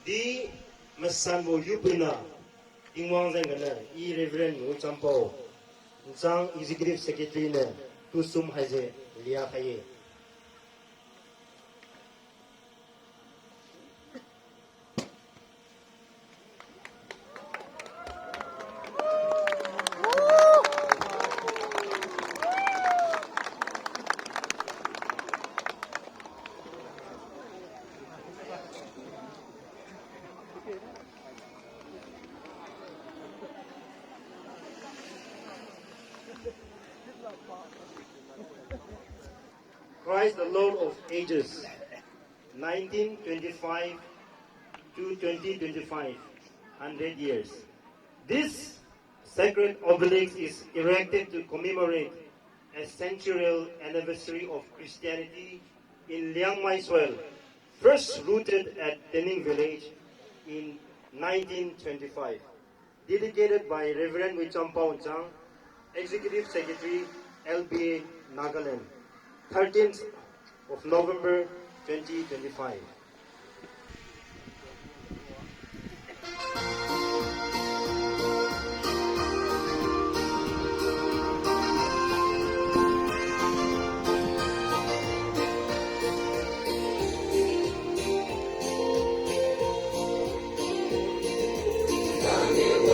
Di masan mo yupina ingwang zengana I Reverend Wu Champo Zhang Executive Secretary ne kusum haje liya khaye. Christ the Lord of Ages, 1925 to 2025, 100 years. This sacred obelisk is erected to commemorate a centenarial anniversary of Christianity in Liangmai soil, first rooted at Tening village in 1925. Dedicated by Reverend Wichampao Chang, Executive Secretary, LBA, Nagaland. 13th of November 2025. Amen.